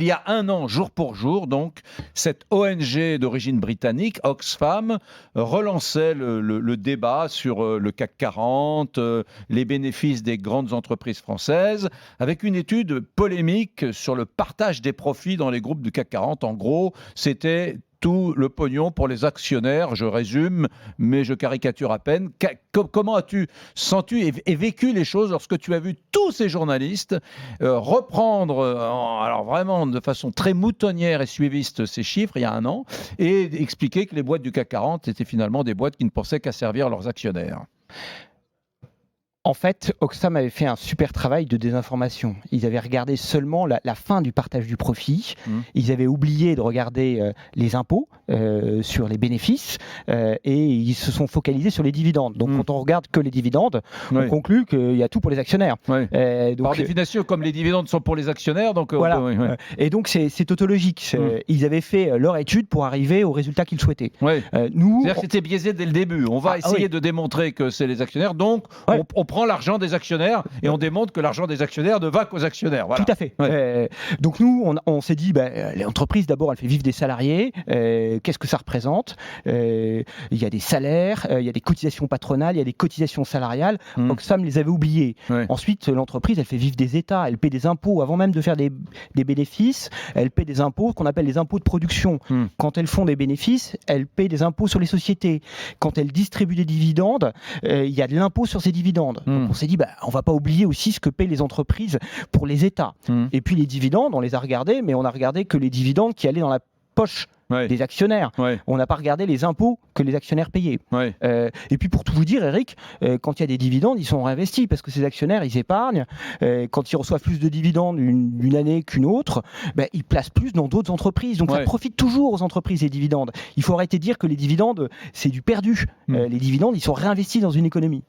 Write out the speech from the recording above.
Il y a un an, jour pour jour, donc, cette ONG d'origine britannique, Oxfam, relançait le débat sur le CAC 40, les bénéfices des grandes entreprises françaises, avec une étude polémique sur le partage des profits dans les groupes du CAC 40. En gros, c'était tout le pognon pour les actionnaires, je résume, mais je caricature à peine. Comment as-tu senti et vécu les choses lorsque tu as vu tous ces journalistes reprendre, alors vraiment de façon très moutonnière et suiviste, ces chiffres il y a un an, et expliquer que les boîtes du CAC 40 étaient finalement des boîtes qui ne pensaient qu'à servir leurs actionnaires? En fait, Oxfam avait fait un super travail de désinformation. Ils avaient regardé seulement la fin du partage du profit. Ils avaient oublié de regarder les impôts sur les bénéfices et ils se sont focalisés sur les dividendes. Donc, quand on regarde que les dividendes, on conclut qu'il y a tout pour les actionnaires. Donc, par définition, comme les dividendes sont pour les actionnaires, donc voilà. Et donc, c'est tautologique. Ils avaient fait leur étude pour arriver au résultat qu'ils souhaitaient. C'est-à-dire que c'était biaisé dès le début. On va essayer de démontrer que c'est les actionnaires. Donc, on prend l'argent des actionnaires et on démontre que l'argent des actionnaires ne va qu'aux actionnaires. Voilà. Tout à fait. Donc nous, on s'est dit, l'entreprise d'abord, elle fait vivre des salariés. Qu'est-ce que ça représente? Il y a des salaires, il y a des cotisations patronales, il y a des cotisations salariales. Oxfam les avait oubliées. Ensuite, l'entreprise, elle fait vivre des États, elle paie des impôts avant même de faire des bénéfices. Elle paie des impôts qu'on appelle les impôts de production. Quand elles font des bénéfices, elle paie des impôts sur les sociétés. Quand elle distribue des dividendes, il y a de l'impôt sur ces dividendes. Donc, on s'est dit, on ne va pas oublier aussi ce que paient les entreprises pour les États. Et puis les dividendes, on les a regardés, mais on n'a regardé que les dividendes qui allaient dans la poche des actionnaires. On n'a pas regardé les impôts que les actionnaires payaient. Et puis pour tout vous dire, Eric, quand il y a des dividendes, ils sont réinvestis parce que ces actionnaires, ils épargnent. Quand ils reçoivent plus de dividendes d'une année qu'une autre, ils placent plus dans d'autres entreprises. Donc ça profite toujours aux entreprises, les dividendes. Il faut arrêter de dire que les dividendes, c'est du perdu. Les dividendes, ils sont réinvestis dans une économie.